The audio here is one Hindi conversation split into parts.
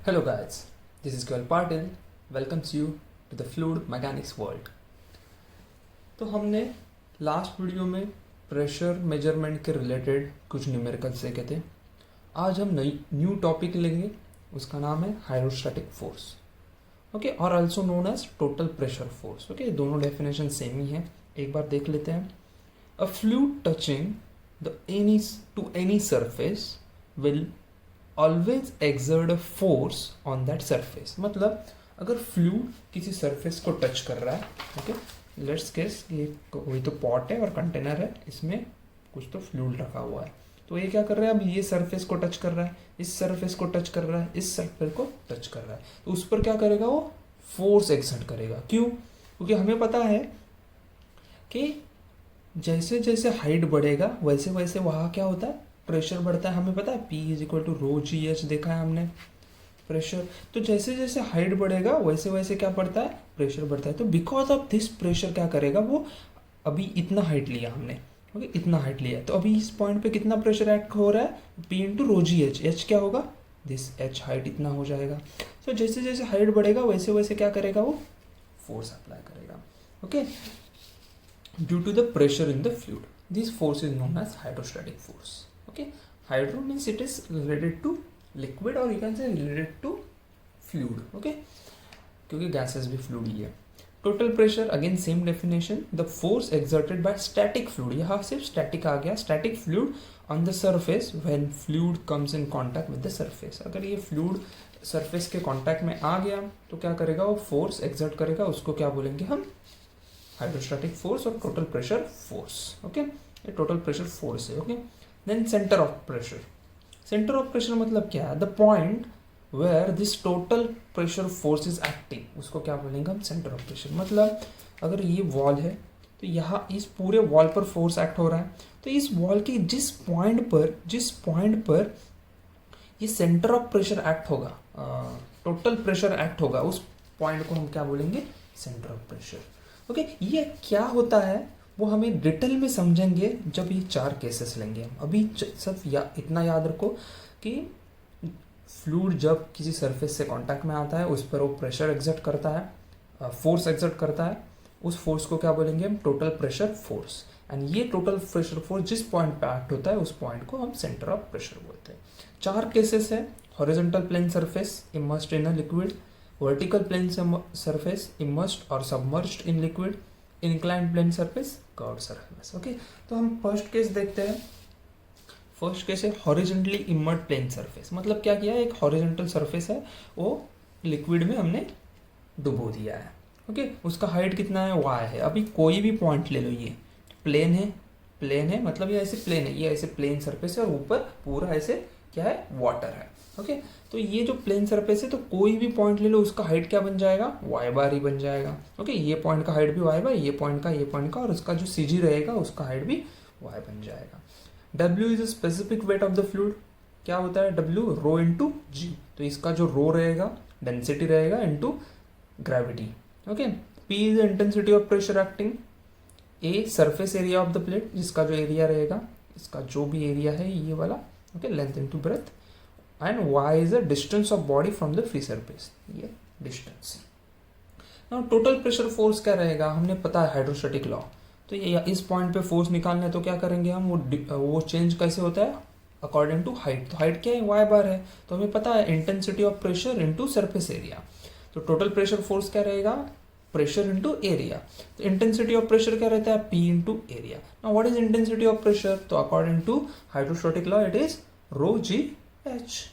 Hello guys, this is Goel Patil. Welcomes you to the Fluid Mechanics world. तो हमने लास्ट वीडियो में प्रेशर मेजरमेंट के रिलेटेड कुछ न्यूमेरिकल्स देखे थे. आज हम नई न्यू टॉपिक लेंगे, उसका नाम है हाइड्रोस्टैटिक फोर्स. ओके, और also known as total pressure force. Okay, दोनों डेफिनेशन सेम ही है. एक बार देख लेते हैं. A fluid touching the any surface will always exert a force on that surface. मतलब अगर फ्लूइड किसी सरफेस को टच कर रहा है, ओके, लेट्स गेस ये कोई तो पॉट है और कंटेनर है, इसमें कुछ तो फ्लूइड रखा हुआ है. तो ये क्या कर रहा है, अब ये सरफेस को टच कर रहा है, इस सरफेस को टच कर रहा है, इस सरफेस को टच कर रहा है. तो उस पर क्या करेगा, वो फोर्स एक्सर्ट करेगा. क्यों? क्योंकि हमें पता है कि जैसे जैसे हाइट बढ़ेगा वैसे वैसे वहाँ क्या होता है, प्रेशर बढ़ता है. हमें पता है P is equal to rho ji h देखा है हमने प्रेशर. तो जैसे जैसे हाइट बढ़ेगा वैसे वैसे क्या बढ़ता है, प्रेशर बढ़ता है. तो बिकॉज ऑफ दिस प्रेशर क्या करेगा, वो अभी इतना हाइट लिया हमने, ओके, इतना हाइट लिया, तो अभी इस पॉइंट पे कितना प्रेशर एक्ट हो रहा है, P इंटू रो जी एच. एच क्या होगा, दिस एच हाइट इतना हो जाएगा. तो जैसे जैसे हाइट बढ़ेगा वैसे वैसे क्या करेगा, वो फोर्स अप्लाई करेगा. Okay, due to the pressure in the fluid. This force is known as hydrostatic force. Okay, hydro means it is related to liquid or you can say related to fluid. Okay, क्योंकि gases भी fluid ही है. Total pressure again same definition, the force exerted by static fluid. यहाँ सिर्फ static आ गया, static fluid on the surface when fluid comes in contact with the surface. अगर ये fluid surface के contact में आ गया तो क्या करेगा, वो force exert करेगा, उसको क्या बोलेंगे हम, हाइड्रोस्टैटिक फोर्स और टोटल प्रेशर फोर्स. ओके, ये टोटल प्रेशर फोर्स है. Okay, then centre of pressure. Centre of pressure मतलब क्या है, the point where this total pressure force is acting, उसको क्या बोलेंगे हम, सेंटर ऑफ प्रेशर. मतलब अगर ये वॉल है तो यहाँ इस पूरे वॉल पर फोर्स एक्ट हो रहा है, तो इस वॉल के जिस पॉइंट पर ये सेंटर ऑफ प्रेशर एक्ट होगा, टोटल प्रेशर एक्ट होगा, उस पॉइंट को हम क्या बोलेंगे, सेंटर ऑफ प्रेशर. ओके, ये क्या होता है वो हमें डिटेल में समझेंगे जब ये 4 केसेस लेंगे हम. अभी सब इतना याद रखो कि फ्लूइड जब किसी सरफेस से कांटेक्ट में आता है उस पर वो प्रेशर एक्सर्ट करता है, फोर्स एक्सर्ट करता है. उस फोर्स को क्या बोलेंगे हम, टोटल प्रेशर फोर्स. एंड ये टोटल प्रेशर फोर्स जिस पॉइंट पे एक्ट होता है उस पॉइंट को हम सेंटर ऑफ प्रेशर बोलते हैं. 4 केसेस है. Horizontal plane surface immersed in a liquid, vertical plane surface immersed और submerged in liquid, inclined plane surface, curved surface. Okay, तो हम फर्स्ट केस देखते हैं. फर्स्ट केस है हॉरिजॉन्टली इमर्स्ड प्लेन सरफेस. मतलब क्या किया, एक हॉरिजॉन्टल सरफेस है, वो लिक्विड में हमने डुबो दिया है. ओके, उसका हाइट कितना है, y है. अभी कोई भी पॉइंट ले लो, ये प्लेन है मतलब ये ऐसे प्लेन है, ये ऐसे प्लेन सरफेस है और ऊपर पूरा ऐसे क्या है, वाटर है. ओके, तो ये जो प्लेन सरफेस है, तो कोई भी पॉइंट ले लो, उसका हाइट क्या बन जाएगा, y बार ही बन जाएगा. ओके, ये पॉइंट का हाइट भी y बार, ये पॉइंट का और उसका जो सी जी रहेगा उसका हाइट भी y बन जाएगा. W is a specific weight of the fluid. क्या होता है W, रो इंटू जी. तो इसका जो रो रहेगा, डेंसिटी रहेगा into gravity. Okay, P is the intensity of pressure acting. A surface area of the plate, जिसका जो एरिया रहेगा, इसका जो भी एरिया है ये वाला, okay, length into breadth. And y is the distance of body from the free surface, ये distance. Now total pressure force क्या रहेगा, हमने पता है हाइड्रोस्टैटिक लॉ. तो ये इस पॉइंट पे फोर्स निकालना है तो क्या करेंगे हम, वो चेंज कैसे होता है, अकॉर्डिंग टू हाइट. तो हाइट क्या है, y बार है, तो हमें पता है intensity of pressure into surface area. तो टोटल प्रेशर फोर्स क्या रहेगा, प्रेशर इनटू एरिया. तो इंटेंसिटी ऑफ प्रेशर क्या रहता है, P into area. Now what is intensity of pressure, तो according to hydrostatic law it is rho ji H.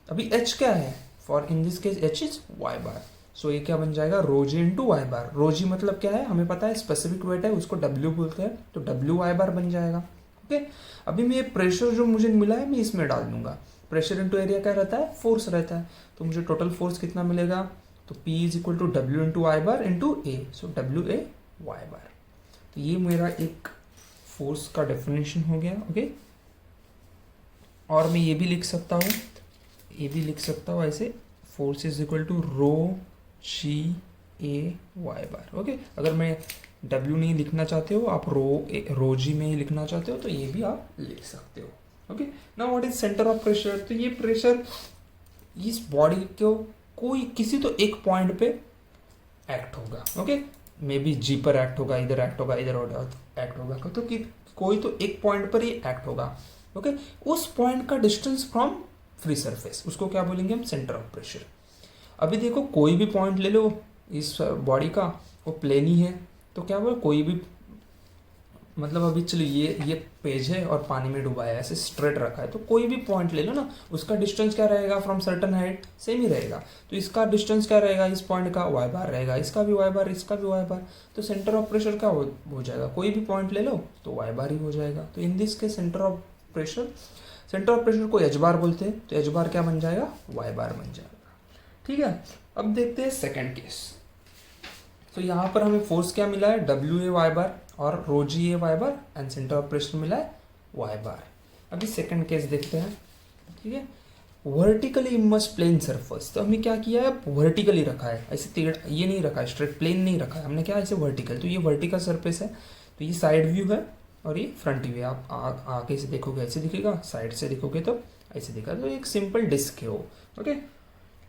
अभी h क्या है, for in this case h is y बार. सो ये क्या बन जाएगा, रो जी इंटू वाई बार. रो जी मतलब क्या है, हमें पता है स्पेसिफिक वेट है, उसको W बोलते हैं, तो W y बार बन जाएगा. ओके, अभी मैं ये प्रेशर जो मुझे मिला है मैं इसमें डाल दूंगा. प्रेशर इंटू एरिया क्या रहता है, फोर्स रहता है. तो मुझे टोटल फोर्स कितना मिलेगा, तो P is equal to W into Y bar into A. So W A Y bar. तो ये मेरा एक फोर्स का डेफिनेशन हो गया. ओके, और मैं ये भी लिख सकता हूँ, ऐसे force is equal to rho ji A Y bar. Okay, अगर मैं W नहीं लिखना चाहते हो, आप रो जी में ही लिखना चाहते हो, तो ये भी आप लिख सकते हो. Okay, now what is centre of pressure. तो ये प्रेशर इस बॉडी को कोई किसी तो एक पॉइंट पे एक्ट होगा, ओके, मे बी जी पर एक्ट होगा, इधर एक्ट होगा, इधर एक्ट होगा, तो कि कोई तो एक पॉइंट पर ही एक्ट होगा, ओके। उस पॉइंट का डिस्टेंस फ्रॉम फ्री सरफेस, उसको क्या बोलेंगे हम, सेंटर ऑफ प्रेशर। अभी देखो कोई भी पॉइंट ले लो इस बॉडी का, वो प्लेन ही है, तो क्या बोले कोई भी, मतलब अभी चलो ये पेज है और पानी में डूबा है, ऐसे स्ट्रेट रखा है, तो कोई भी पॉइंट ले लो ना, उसका डिस्टेंस क्या रहेगा फ्रॉम सर्टन हाइट, सेम ही रहेगा। तो इसका डिस्टेंस क्या रहेगा, इस पॉइंट का वाई बार रहेगा, इसका भी वाई बार, इसका भी वाई बार। तो सेंटर ऑफ प्रेशर क्या हो जाएगा, कोई भी पॉइंट ले लो तो वाई बार ही हो जाएगा। तो इन दिस के सेंटर ऑफ प्रेशर को एच बार बोलते हैं, तो एच बार क्या बन जाएगा, वाई बार बन जाएगा, ठीक है। अब देखते हैं सेकेंड केस। तो यहाँ पर हमें फोर्स क्या मिला है, डब्ल्यू ए वाई बार और rho ji A Y bar, and centre of pressure मिला है वाई बार। अभी सेकंड केस देखते हैं, ठीक है। वर्टिकली इमर्स प्लेन सरफेस, तो हमने क्या किया है, वर्टिकली रखा है, ऐसे ये नहीं रखा है, स्ट्रेट प्लेन नहीं रखा है हमने, क्या ऐसे वर्टिकल। तो ये वर्टिकल सरफेस है, तो ये साइड व्यू है और ये फ्रंट व्यू है। आप आगे से देखोगे ऐसे दिखेगा, साइड से देखोगे तो ऐसे दिखेगा, तो एक सिंपल डिस्क है वो, okay.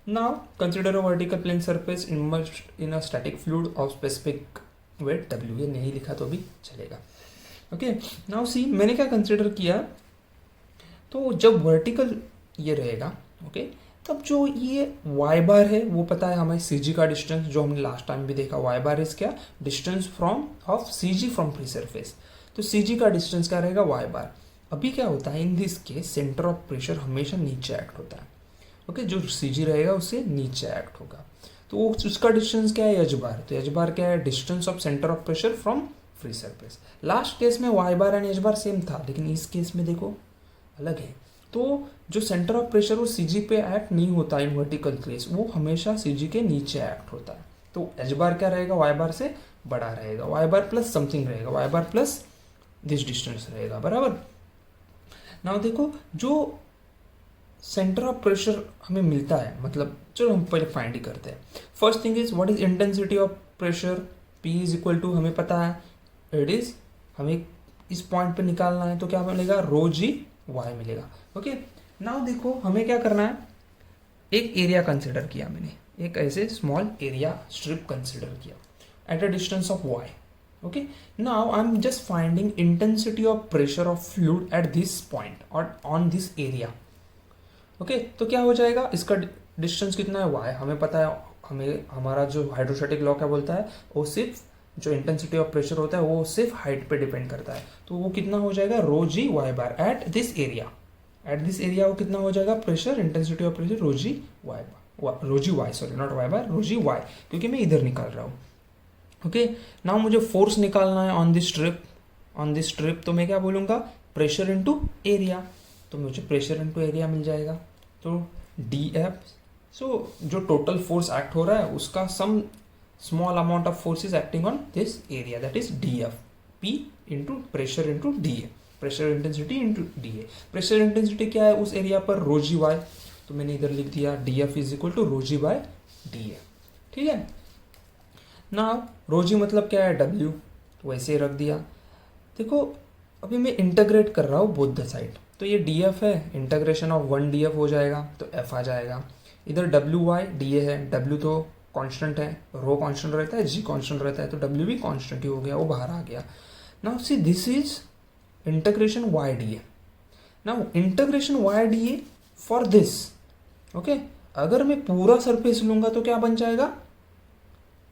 Now consider a vertical plane surface immersed in a static fluid of specific weight W, ये नहीं लिखा तो भी चलेगा, ओके। नाउ सी, मैंने क्या कंसिडर किया, तो जब वर्टिकल ये रहेगा, ओके, तब जो ये वाई बार है वो पता है हमें, सी जी का डिस्टेंस जो हमने लास्ट टाइम भी देखा, वाई बार इज क्या, distance from of C G from free surface. तो सी जी का डिस्टेंस क्या रहेगा, वाई बार। अभी क्या होता है, इन this case centre of pressure हमेशा नीचे एक्ट होता है, ओके, जो सी जी रहेगा उससे नीचे एक्ट होगा, तो उसका डिस्टेंस क्या है, एच बार। तो एच बार क्या है, distance of centre of pressure from free surface. Last case में Y bar and H bar same था, लेकिन इस केस में देखो अलग है। तो जो सेंटर ऑफ प्रेशर वो सी जी पे एक्ट नहीं होता इन वर्टिकल केस, वो हमेशा सी जी के नीचे एक्ट होता है। तो एच बार क्या रहेगा, वाई बार से बड़ा रहेगा, वाई बार प्लस समथिंग रहेगा, y bar plus this distance रहेगा, बराबर। नाउ देखो, जो सेंटर ऑफ प्रेशर हमें मिलता है, मतलब चलो हम पहले फाइंड ही करते हैं। First thing is what is intensity of pressure, P is equal to, हमें पता है इट इज, हमें इस पॉइंट पे निकालना है, तो क्या मिलेगा, रो जी वाई मिलेगा, ओके। नाउ देखो हमें क्या करना है, एक एरिया कंसिडर किया मैंने, एक ऐसे स्मॉल एरिया स्ट्रिप कंसिडर किया at a distance of y, okay. Now I am just finding intensity of pressure of fluid at this point और ऑन दिस एरिया, ओके। तो क्या हो जाएगा, इसका डिस्टेंस कितना है, वाई, हमें पता है, हमें हमारा जो हाइड्रोस्टैटिक लॉ क्या बोलता है, वो सिर्फ जो इंटेंसिटी ऑफ प्रेशर होता है वो सिर्फ हाइट पे डिपेंड करता है। तो वो कितना हो जाएगा, rho G Y bar at this area, वो कितना हो जाएगा, pressure, intensity of pressure rho G Y bar, rho G Y, sorry not Y bar, rho G Y, क्योंकि मैं इधर निकाल रहा हूँ, ओके। नाउ मुझे फोर्स निकालना है ऑन दिस स्ट्रिप, तो मैं क्या बोलूँगा, प्रेशर इंटू एरिया, तो मुझे प्रेशर इंटू एरिया मिल जाएगा। तो डी एफ, सो जो टोटल फोर्स एक्ट हो रहा है उसका some small amount of force is acting on this area, that is d F, P into pressure into D A, pressure intensity into D A. Pressure intensity क्या है उस एरिया पर, रो जी वाई, तो मैंने इधर लिख दिया d F is equal to rho g by d A, ठीक है ना। रो जी मतलब क्या है, डब्ल्यू, तो वैसे ही रख दिया। देखो अभी मैं इंटीग्रेट कर रहा हूँ बोथ द साइड, तो ये डी एफ है, इंटीग्रेशन ऑफ 1 डी एफ हो जाएगा, तो एफ आ जाएगा। इधर डब्ल्यू वाई डी ए है, डब्ल्यू तो कांस्टेंट है, रो कांस्टेंट रहता है, जी कांस्टेंट रहता है, तो डब्ल्यू भी कांस्टेंट ही हो गया, वो बाहर आ गया। Now see this is integration y D A. Now integration y D A for this, okay. अगर मैं पूरा सरफेस लूंगा तो क्या बन जाएगा,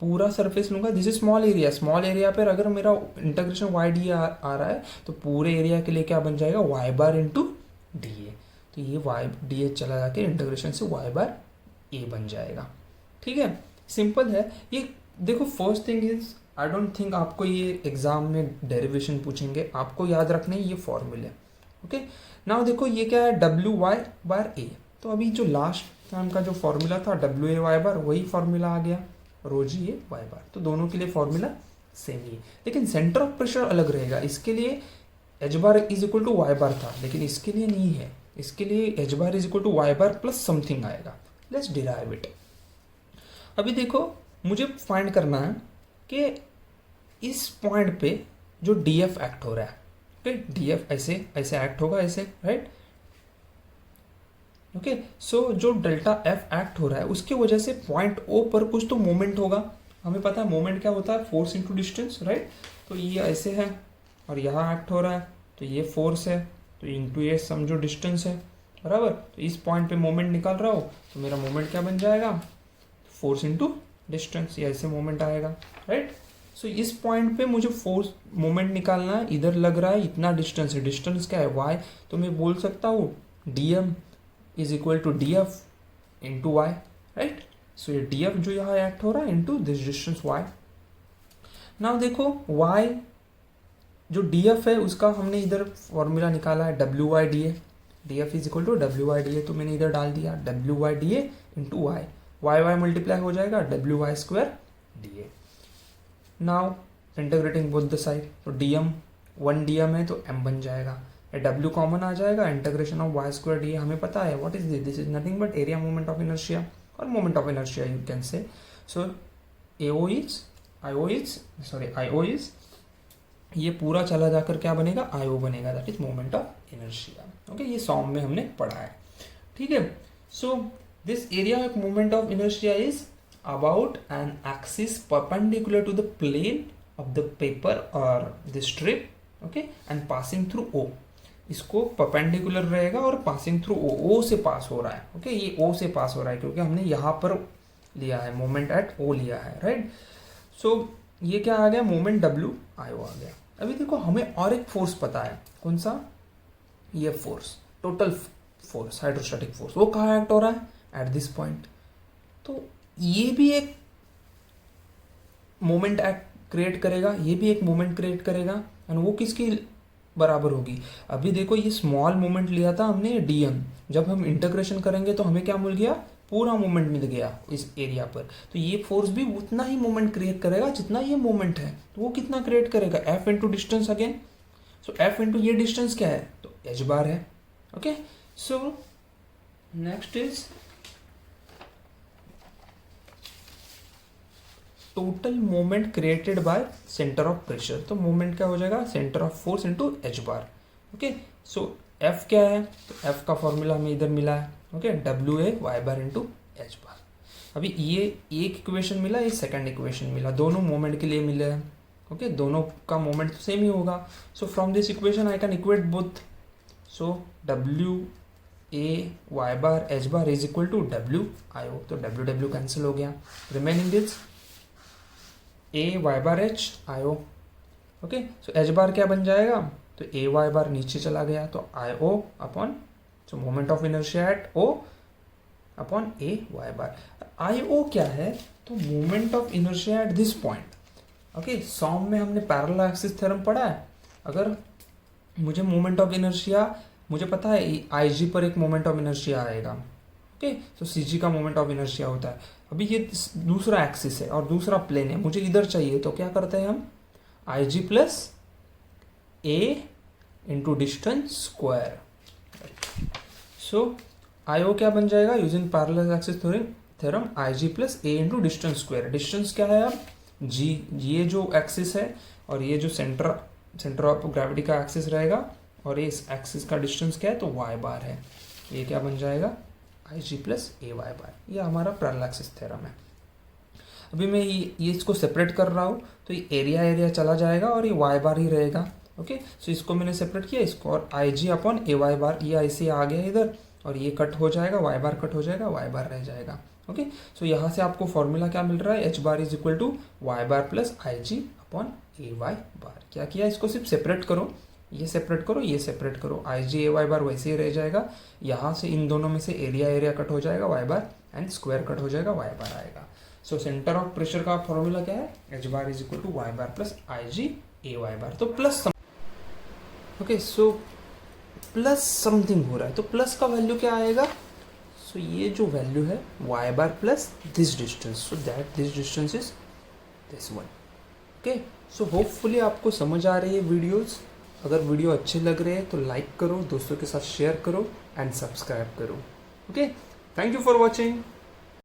पूरा सरफेस लूंगा, दिस इज स्मॉल एरिया पर अगर मेरा इंटीग्रेशन वाई डी आ रहा है तो पूरे एरिया के लिए क्या बन जाएगा, Y bar into D A. तो ये वाई डी ए चला जाके इंटीग्रेशन से वाई बार ए बन जाएगा, ठीक है, सिंपल है ये। देखो first thing is, I don't think आपको ये एग्जाम में डेरिवेशन पूछेंगे, आपको याद रखने ये फॉर्मूले, ओके। नाउ देखो ये क्या है, डब्ल्यू वाई बार ए, तो अभी जो लास्ट टाइम का जो फॉर्मूला था डब्ल्यू ए वाई बार, वही फॉर्मूला आ गया, रो जी ए वाई बार, तो दोनों के लिए फॉर्मूला सेम ही है, लेकिन सेंटर ऑफ प्रेशर अलग रहेगा। इसके लिए H bar is equal to Y bar था, लेकिन इसके लिए नहीं है, इसके लिए H bar is equal to Y bar plus something आएगा। Let's derive it. अभी देखो मुझे फाइंड करना है कि इस पॉइंट पे जो डी एफ एक्ट हो रहा है, ओके, डी एफ ऐसे ऐसे एक्ट होगा, ऐसे, राइट, ओके। सो जो डेल्टा एफ एक्ट हो रहा है उसके वजह से पॉइंट ओ पर कुछ तो मोमेंट होगा। हमें पता है मोमेंट क्या होता है, फोर्स इंटू डिस्टेंस, राइट। तो ये ऐसे है और यहाँ एक्ट हो रहा है तो ये फोर्स है, तो इंटू ये समझो डिस्टेंस है, बराबर। तो इस पॉइंट पे मोमेंट निकाल रहा हो तो मेरा मोमेंट क्या बन जाएगा, फोर्स इंटू डिस्टेंस, ये ऐसे मोमेंट आएगा, राइट। सो इस पॉइंट पे मुझे फोर्स मोमेंट निकालना है, इधर लग रहा है इतना डिस्टेंस है, डिस्टेंस क्या है y, तो मैं बोल सकता हूँ dm is equal to D F into Y, right. So ये डी एफ जो यहाँ एक्ट हो रहा है into this distance y। Now देखो y जो डी एफ है उसका हमने इधर फॉर्मूला निकाला है W Y D A, D F is equal to W Y D A, तो मैंने इधर डाल दिया W Y D A into Y, Y Y multiply हो जाएगा W Y square D A. Now integrating both the side, तो डी एम 1 डी एम है तो m बन जाएगा, डब्ल्यू कॉमन आ जाएगा, integration of Y square D A. हमें पता है what is this, this is nothing but area moment of inertia और moment of inertia you can say. So AO is I O is ये पूरा चला जाकर क्या बनेगा, आई ओ बनेगा, that is moment of inertia. Okay, ये सॉम में हमने पढ़ा है, ठीक है। So this area of moment of inertia is about an axis perpendicular to the plane of the paper or the strip, okay, and passing through O। इसको perpendicular रहेगा और passing through O, O से पास हो रहा है, okay, ये O से पास हो रहा है क्योंकि हमने यहाँ पर लिया है मोमेंट एट O लिया है, राइट। सो ये क्या आ गया, मोमेंट W I O आ गया। अभी देखो हमें और एक फोर्स पता है, कौन सा, ये force, total force, hydrostatic force, वो कहाँ एक्ट हो रहा है, एट दिस पॉइंट। तो ये भी एक मोमेंट क्रिएट करेगा, ये भी एक मोमेंट क्रिएट करेगा, एंड वो किसकी बराबर होगी। अभी देखो ये स्मॉल मोमेंट लिया था हमने डीएम, जब हम इंटीग्रेशन करेंगे तो हमें क्या मिल गया, पूरा मोमेंट मिल गया इस एरिया पर। तो ये फोर्स भी उतना ही मोमेंट क्रिएट करेगा जितना ये मोमेंट है, तो वो कितना क्रिएट करेगा, एफ इंटू डिस्टेंस अगेन। सो एफ इंटू ये डिस्टेंस क्या है, तो एच बार है, okay. So next is total moment created by centre of pressure. तो मोमेंट क्या हो जाएगा, centre of force into H bar, okay. So F क्या है, तो एफ का फॉर्मूला हमें इधर मिला है, okay, W A Y bar into H bar. अभी ये एक इक्वेशन मिला, ये सेकंड इक्वेशन मिला, दोनों मोमेंट के लिए मिले हैं, ओके, दोनों का मोमेंट तो सेम ही होगा। So from this equation I can equate both. So W A Y bar H bar is equal to W I O, तो डब्ल्यू डब्ल्यू कैंसिल हो गया, remaining this A Y bar H I O, okay. So H bar क्या बन जाएगा, तो ए वाई बार नीचे चला गया, तो I O upon, so moment of inertia at O upon A Y bar. I O क्या है, तो moment of inertia at this point, okay. सॉम में हमने पैरेलल एक्सिस थ्योरम पढ़ा है, अगर मुझे मोमेंट ऑफ इनर्शिया, मुझे पता है आई जी पर एक मोमेंट ऑफ इनर्शिया आएगा, ओके। तो सी जी का मोमेंट ऑफ इनर्शिया होता है। अभी ये दूसरा एक्सिस है और दूसरा प्लेन है, मुझे इधर चाहिए, तो क्या करते हैं हम, आई जी प्लस ए इंटू डिस्टेंस स्क्वायर। सो आई ओ क्या बन जाएगा, यूजिंग पैरेलल एक्सिस थ्योरम आई जी प्लस ए इंटू डिस्टेंस स्क्वायर। डिस्टेंस क्या है अब, जी, ये जो एक्सिस है और ये जो सेंटर ऑफ ग्रेविटी का एक्सिस रहेगा, और इस एक्सिस का डिस्टेंस क्या है, तो वाई बार है। ये क्या बन जाएगा, आई जी प्लस ए वाई बार, ये हमारा पैरेलल एक्सिस थ्योरम है। अभी मैं ये इसको सेपरेट कर रहा हूँ, तो ये एरिया चला जाएगा और ये वाई बार ही रहेगा, ओके। सो इसको मैंने सेपरेट किया, इसको, और आई जी अपॉन ए वाई बार, ये ऐसे आ गया इधर, और ये कट हो जाएगा, वाई बार कट हो जाएगा, वाई बार रह जाएगा, ओके। सो यहाँ से आपको फॉर्मूला क्या मिल रहा है, H bar is equal to Y bar plus I G upon A Y bar. क्या किया, इसको सिर्फ सेपरेट करो, ये सेपरेट करो, ये सेपरेट करो, आई जी ए वाई बार वैसे ही रह जाएगा, यहाँ से इन दोनों में से एरिया कट हो जाएगा, Y bar, and square cut हो जाएगा, वाई बार आएगा। सो सेंटर ऑफ प्रेशर का फॉर्मूला क्या है, H bar is equal to Y bar plus I G A Y bar. तो plus, okay, so plus something हो रहा है, तो प्लस का वैल्यू क्या आएगा, सो ये जो वैल्यू है Y bar plus this distance, so that this distance is this one, okay. So hopefully आपको समझ आ रही है वीडियोज़। अगर वीडियो अच्छे लग रहे हैं तो लाइक करो, दोस्तों के साथ शेयर करो, एंड सब्सक्राइब करो, okay. Thank you for watching.